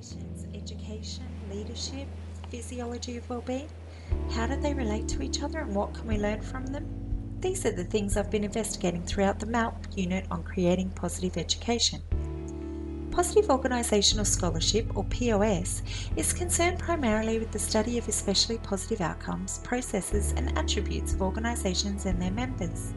organisations, education, leadership, physiology of well-being? How do they relate to each other and what can we learn from them? These are the things I've been investigating throughout the MALPE unit on creating positive education. Positive Organisational Scholarship, or POS, is concerned primarily with the study of especially positive outcomes, processes and attributes of organisations and their members.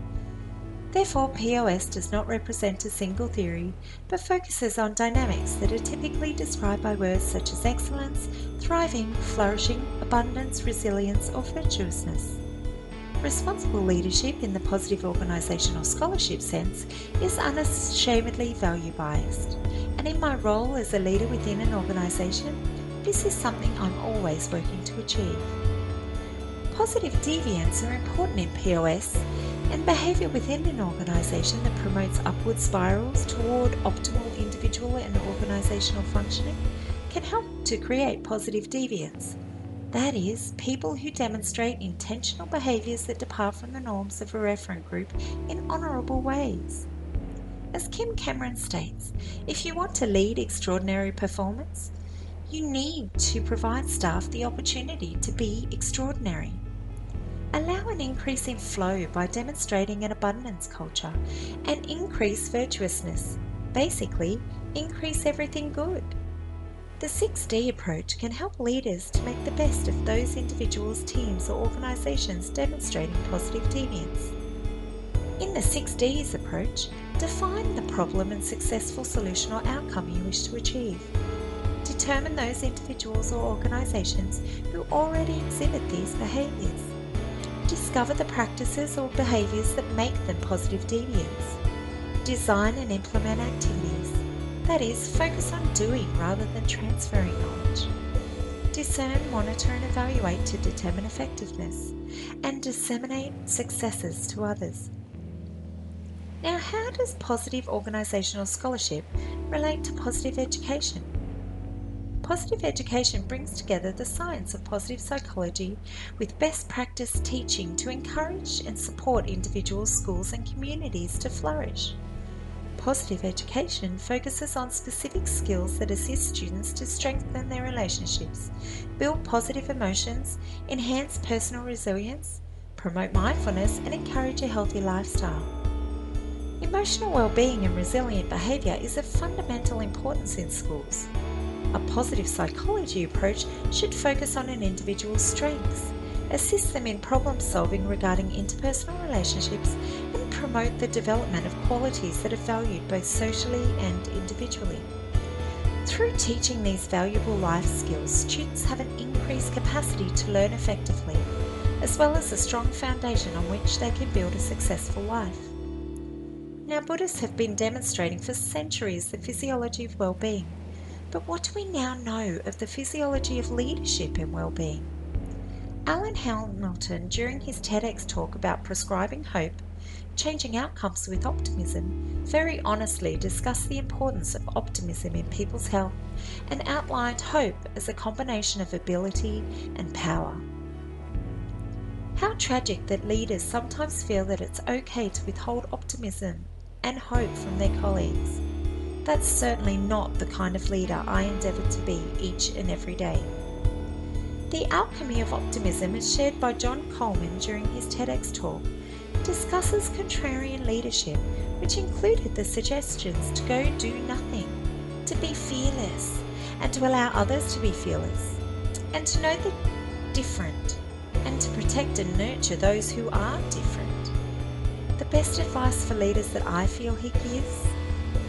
Therefore, POS does not represent a single theory, but focuses on dynamics that are typically described by words such as excellence, thriving, flourishing, abundance, resilience, or virtuousness. Responsible leadership in the positive organisational scholarship sense is unashamedly value-biased, and in my role as a leader within an organisation, this is something I'm always working to achieve. Positive deviants are important in POS, and behaviour within an organisation that promotes upward spirals toward optimal individual and organisational functioning can help to create positive deviants. That is, people who demonstrate intentional behaviours that depart from the norms of a referent group in honourable ways. As Kim Cameron states, if you want to lead extraordinary performance, you need to provide staff the opportunity to be extraordinary. Allow an increase in flow by demonstrating an abundance culture and increase virtuousness. Basically, increase everything good. The 6D approach can help leaders to make the best of those individuals, teams or organisations demonstrating positive deviance. In the 6Ds approach, define the problem and successful solution or outcome you wish to achieve. Determine those individuals or organisations who already exhibit these behaviours. Discover the practices or behaviours that make them positive deviants. Design and implement activities. That is, focus on doing rather than transferring knowledge. Discern, monitor and evaluate to determine effectiveness, and disseminate successes to others. Now, how does positive organisational scholarship relate to positive education? Positive education brings together the science of positive psychology with best practice teaching to encourage and support individuals, schools and communities to flourish. Positive education focuses on specific skills that assist students to strengthen their relationships, build positive emotions, enhance personal resilience, promote mindfulness and encourage a healthy lifestyle. Emotional well-being and resilient behaviour is of fundamental importance in schools. A positive psychology approach should focus on an individual's strengths, assist them in problem solving regarding interpersonal relationships, and promote the development of qualities that are valued both socially and individually. Through teaching these valuable life skills, students have an increased capacity to learn effectively, as well as a strong foundation on which they can build a successful life. Now, Buddhists have been demonstrating for centuries the physiology of well-being. But what do we now know of the physiology of leadership and well-being? Alan Hamilton, during his TEDx talk about prescribing hope, changing outcomes with optimism, very honestly discussed the importance of optimism in people's health and outlined hope as a combination of ability and power. How tragic that leaders sometimes feel that it's okay to withhold optimism and hope from their colleagues. That's certainly not the kind of leader I endeavour to be each and every day. The alchemy of optimism, as shared by John Coleman during his TEDx talk, discusses contrarian leadership, which included the suggestions to go do nothing, to be fearless, and to allow others to be fearless, and to know the different, and to protect and nurture those who are different. The best advice for leaders that I feel he gives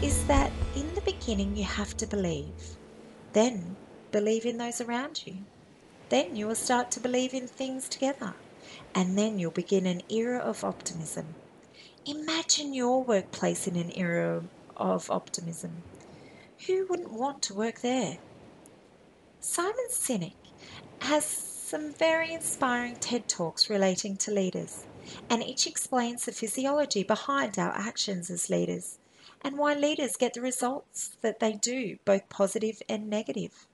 is that in the beginning you have to believe, then believe in those around you, then you will start to believe in things together, and then you'll begin an era of optimism. Imagine your workplace in an era of optimism. Who wouldn't want to work there? Simon Sinek has some very inspiring TED Talks relating to leaders, and each explains the physiology behind our actions as leaders, and why leaders get the results that they do, both positive and negative.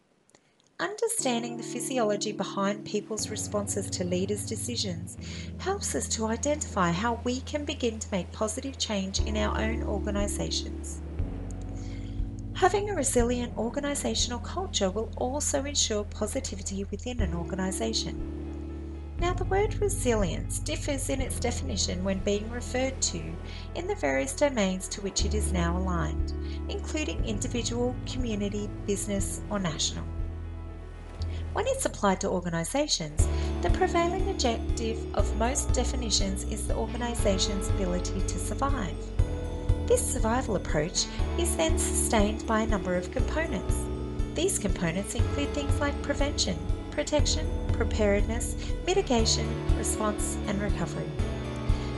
Understanding the physiology behind people's responses to leaders' decisions helps us to identify how we can begin to make positive change in our own organisations. Having a resilient organisational culture will also ensure positivity within an organisation. Now, the word resilience differs in its definition when being referred to in the various domains to which it is now aligned, including individual, community, business, or national. When it's applied to organisations, the prevailing objective of most definitions is the organisation's ability to survive. This survival approach is then sustained by a number of components. These components include things like prevention, protection, preparedness, mitigation, response, and recovery.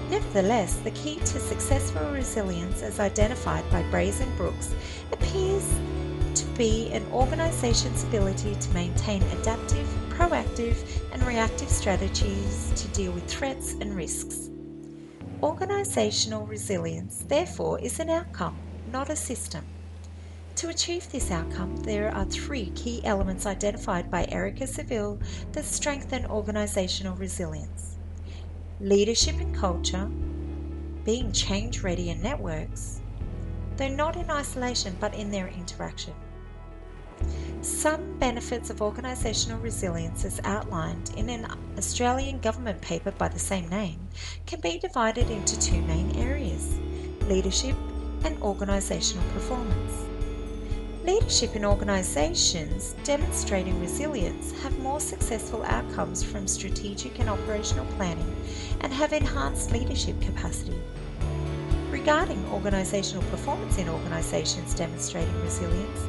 Nevertheless, the key to successful resilience as identified by Braze and Brooks appears to be an organisation's ability to maintain adaptive, proactive, and reactive strategies to deal with threats and risks. Organisational resilience, therefore, is an outcome, not a system. To achieve this outcome, there are three key elements identified by Erica Seville that strengthen organisational resilience: leadership and culture, being change ready in networks, though not in isolation but in their interaction. Some benefits of organisational resilience, as outlined in an Australian government paper by the same name, can be divided into two main areas: leadership and organisational performance. Leadership in organisations demonstrating resilience have more successful outcomes from strategic and operational planning and have enhanced leadership capacity. Regarding organisational performance in organisations demonstrating resilience,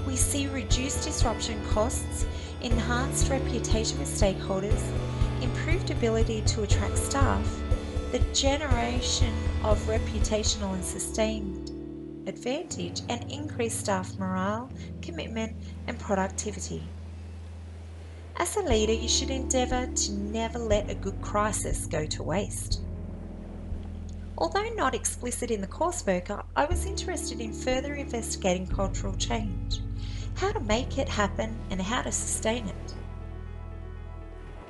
we see reduced disruption costs, enhanced reputation with stakeholders, improved ability to attract staff, the generation of reputational and sustained advantage, and increased staff morale, commitment, and productivity. As a leader, you should endeavour to never let a good crisis go to waste. Although not explicit in the coursework, I was interested in further investigating cultural change, how to make it happen and how to sustain it.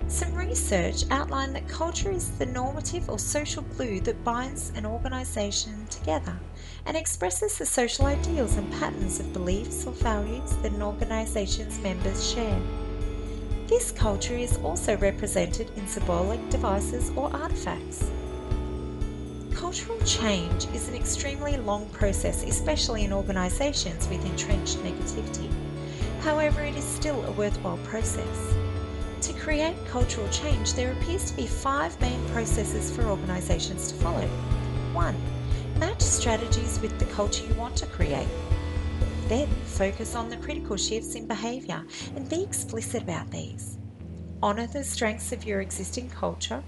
Some research outlined that culture is the normative or social glue that binds an organisation together and expresses the social ideals and patterns of beliefs or values that an organisation's members share. This culture is also represented in symbolic devices or artefacts. Cultural change is an extremely long process, especially in organisations with entrenched negativity. However, it is still a worthwhile process. To create cultural change, there appears to be 5 main processes for organisations to follow. 1. Match strategies with the culture you want to create. Then focus on the critical shifts in behaviour and be explicit about these. Honour the strengths of your existing culture.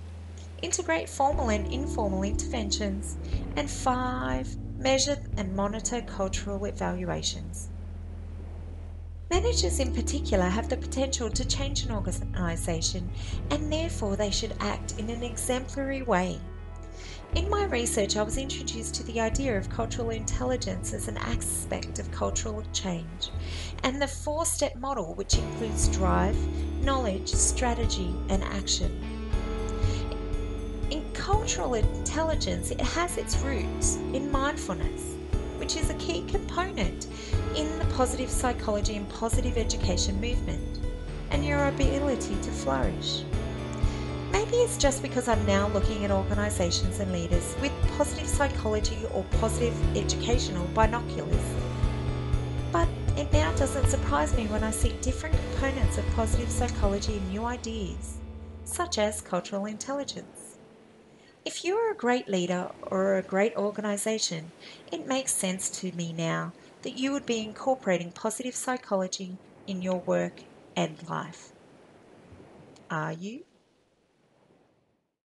Integrate formal and informal interventions. And 5. Measure and monitor cultural evaluations. Managers in particular have the potential to change an organisation, and therefore they should act in an exemplary way. In my research, I was introduced to the idea of cultural intelligence as an aspect of cultural change, and the 4-step model, which includes drive, knowledge, strategy, and action. In cultural intelligence, it has its roots in mindfulness, which is a key component in the positive psychology and positive education movement, and your ability to flourish. Maybe it's just because I'm now looking at organisations and leaders with positive psychology or positive educational binoculars. But it now doesn't surprise me when I see different components of positive psychology and new ideas, such as cultural intelligence. If you are a great leader or a great organisation, it makes sense to me now that you would be incorporating positive psychology in your work and life. Are you?